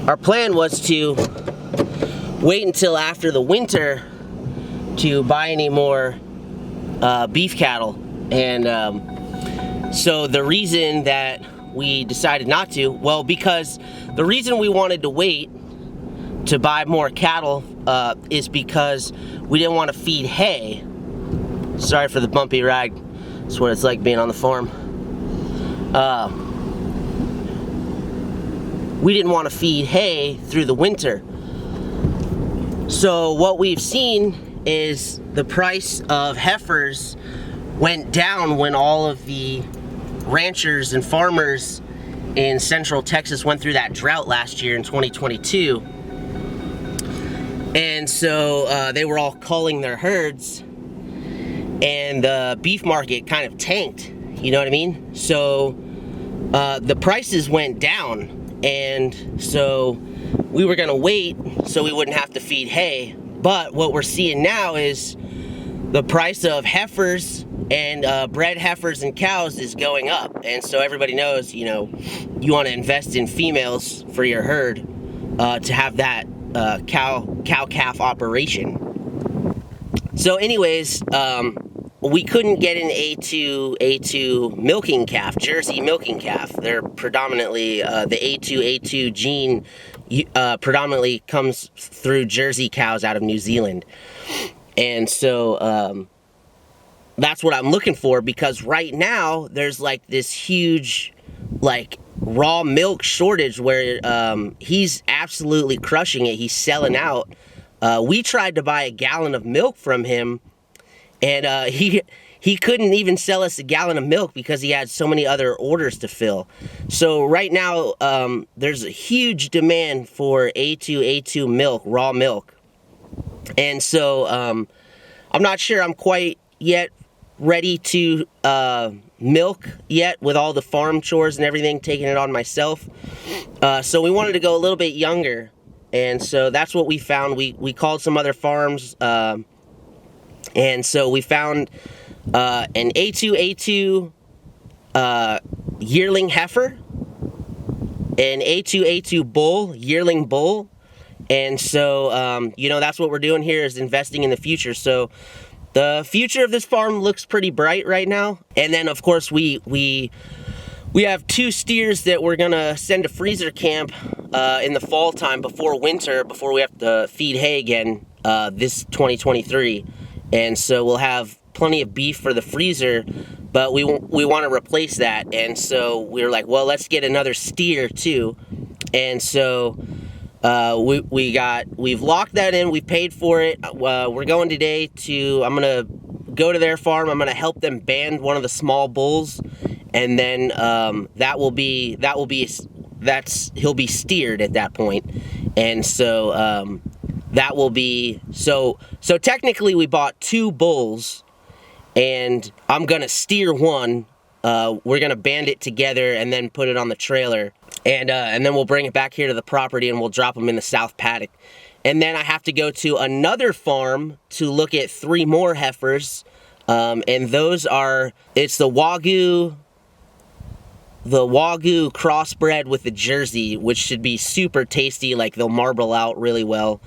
our plan was to wait until after the winter to buy any more beef cattle. And so the reason that we decided not to, well, because the reason we wanted to wait to buy more cattle is because we didn't want to feed hay. Sorry for the bumpy ride. That's what it's like being on the farm. We didn't want to feed hay through the winter. So what we've seen is the price of heifers went down when all of the ranchers and farmers in central Texas went through that drought last year in 2022. And so they were all culling their herds, and the beef market kind of tanked, you know what I mean? So the prices went down, and so we were gonna wait so we wouldn't have to feed hay. But what we're seeing now is the price of heifers and bred heifers and cows is going up. And so everybody knows, you know, you want to invest in females for your herd to have that cow-calf operation. So anyways, we couldn't get an A2 milking calf, Jersey milking calf. They're predominantly, the A2 gene predominantly comes through Jersey cows out of New Zealand. And so that's what I'm looking for, because right now there's like this huge like raw milk shortage where he's absolutely crushing it. He's selling out. We tried to buy a gallon of milk from him, and he couldn't even sell us a gallon of milk because he had so many other orders to fill. So right now there's a huge demand for A2 milk, raw milk. And so I'm not sure I'm quite yet ready to milk yet with all the farm chores and everything, taking it on myself. So we wanted to go a little bit younger, and so that's what we found. We called some other farms, and so we found an A2 yearling heifer, an A2 bull, yearling bull. And so, you know, that's what we're doing here, is investing in the future. So the future of this farm looks pretty bright right now. And then, of course, we have 2 steers that we're gonna send to freezer camp in the fall time before winter, before we have to feed hay again this 2023. And so we'll have plenty of beef for the freezer, but we want to replace that. And so we were like, well, let's get another steer too. And so we've locked that in. We paid for it. We're going today to, I'm gonna go to their farm. I'm gonna help them band one of the small bulls, and then he'll be steered at that point. And so that will be, so technically we bought 2 bulls, and I'm gonna steer one. We're gonna band it together and then put it on the trailer. And then we'll bring it back here to the property, and we'll drop them in the south paddock. And then I have to go to another farm to look at 3 more heifers. And those are, it's the Wagyu crossbred with the Jersey, which should be super tasty. Like, they'll marble out really well.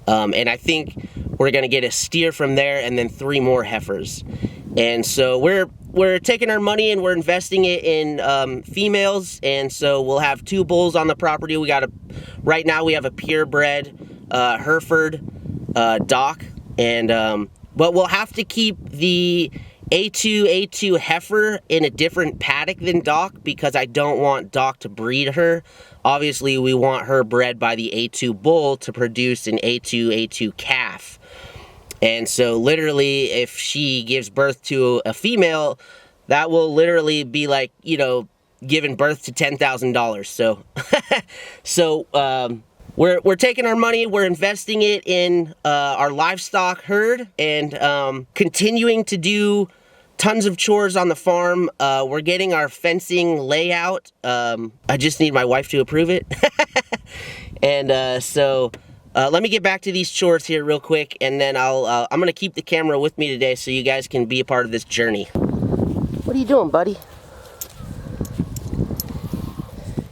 And I think we're gonna get a steer from there, and then 3 more heifers. And so we're taking our money and we're investing it in females, and so we'll have 2 bulls on the property. Right now we have a purebred Hereford Doc, and but we'll have to keep the A2 heifer in a different paddock than Doc, because I don't want Doc to breed her. Obviously we want her bred by the A2 bull to produce an A2 calf. And so literally, if she gives birth to a female, that will literally be like, you know, giving birth to $10,000. So, we're taking our money, we're investing it in our livestock herd, and continuing to do tons of chores on the farm. We're getting our fencing layout. I just need my wife to approve it. And so let me get back to these chores here real quick, and then I'm gonna keep the camera with me today so you guys can be a part of this journey. What are you doing, buddy?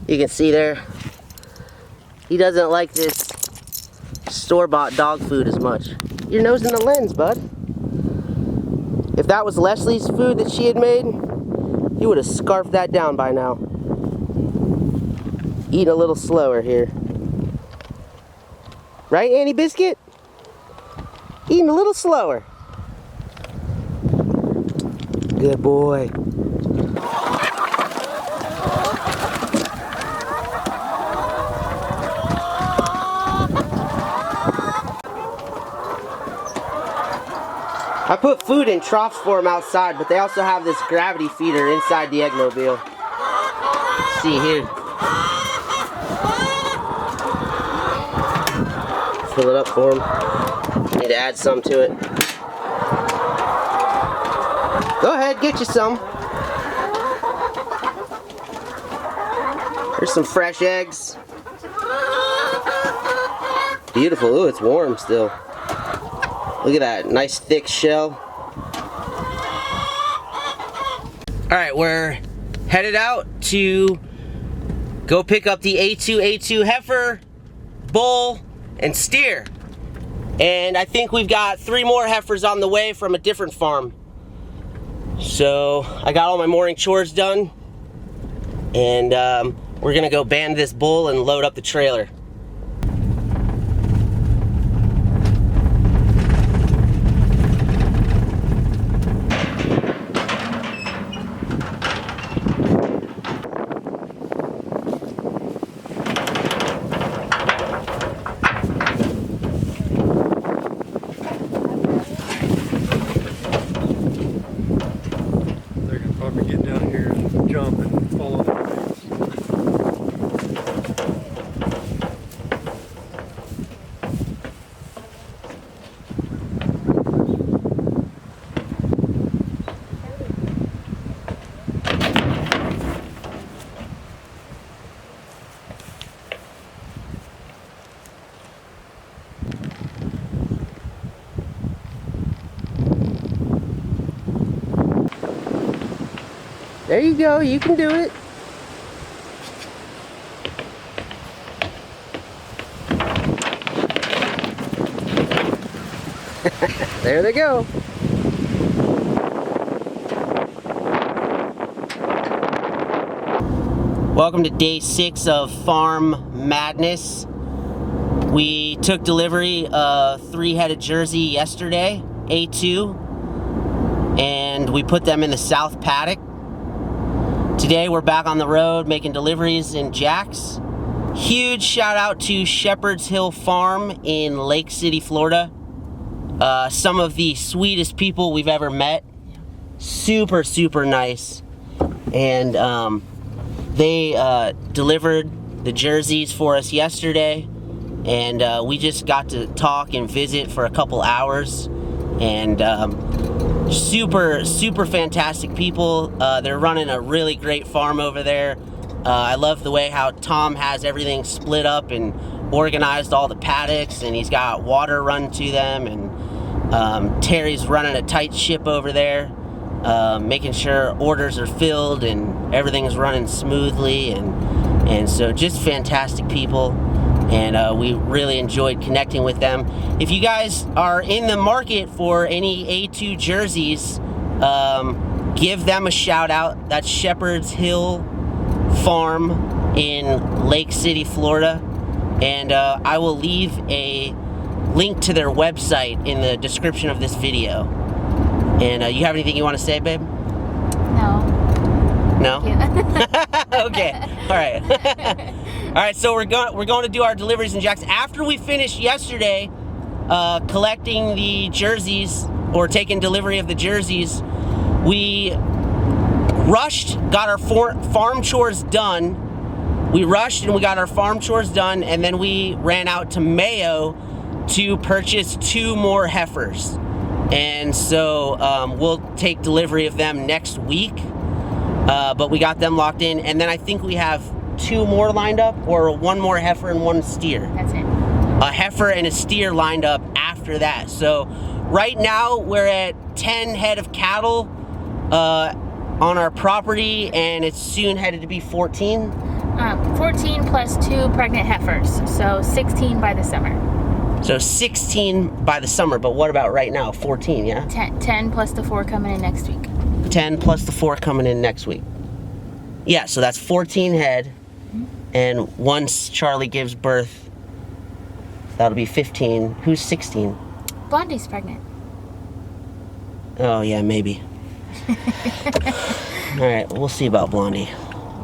You can see there, He doesn't like this store-bought dog food as much. Your nose in the lens, bud. If that was Leslie's food that she had made, he would have scarfed that down by now. Eating a little slower here. Right, Annie Biscuit? Eating a little slower. Good boy. I put food in troughs for them outside, but they also have this gravity feeder inside the eggmobile. Let's see here. Fill it up for them. Need to add some to it. Go ahead, get you some. Here's some fresh eggs. Beautiful. Ooh, it's warm still. Look at that, nice thick shell. All right, we're headed out to go pick up the A2 heifer, bull, and steer. And I think we've got 3 more heifers on the way from a different farm. So I got all my morning chores done, and we're gonna go band this bull and load up the trailer. Get down here and jump and follow the waves. There you go, you can do it. There they go. Welcome to day 6 of Farm Madness. We took delivery of 3-headed Jersey yesterday, A2, and we put them in the south paddock. Today we're back on the road making deliveries in Jax. Huge shout out to Shepherd's Hill Farm in Lake City, Florida. Some of the sweetest people we've ever met. Super, super nice. And they delivered the jerseys for us yesterday. And we just got to talk and visit for a couple hours. And super, super fantastic people. They're running a really great farm over there. I love the way how Tom has everything split up and organized all the paddocks, and he's got water run to them, and Terry's running a tight ship over there, making sure orders are filled and everything's running smoothly, and so just fantastic people. And we really enjoyed connecting with them. If you guys are in the market for any A2 jerseys, give them a shout out. That's Shepherd's Hill Farm in Lake City, Florida. And I will leave a link to their website in the description of this video. And you have anything you want to say, babe? No. No? Thank you. Okay. All right. All right, so we're going to do our deliveries in Jax. After we finished yesterday collecting the jerseys, or taking delivery of the jerseys, we rushed, got our farm chores done. We rushed and we got our farm chores done, and then we ran out to Mayo to purchase 2 more heifers. And so we'll take delivery of them next week. But we got them locked in, and then I think we have 2 more lined up, or 1 more heifer and 1 steer. That's it. A heifer and a steer lined up after that. So right now we're at 10 head of cattle on our property, and it's soon headed to be 14. 14 plus 2 pregnant heifers, so 16 by the summer. So 16 by the summer, but what about right now? 14, yeah? 10 plus the 4 coming in next week. 10 plus the 4 coming in next week. Yeah, so that's 14 head. And once Charlie gives birth, that'll be 15. Who's 16? Blondie's pregnant. Oh, yeah, maybe. All right, we'll see about Blondie.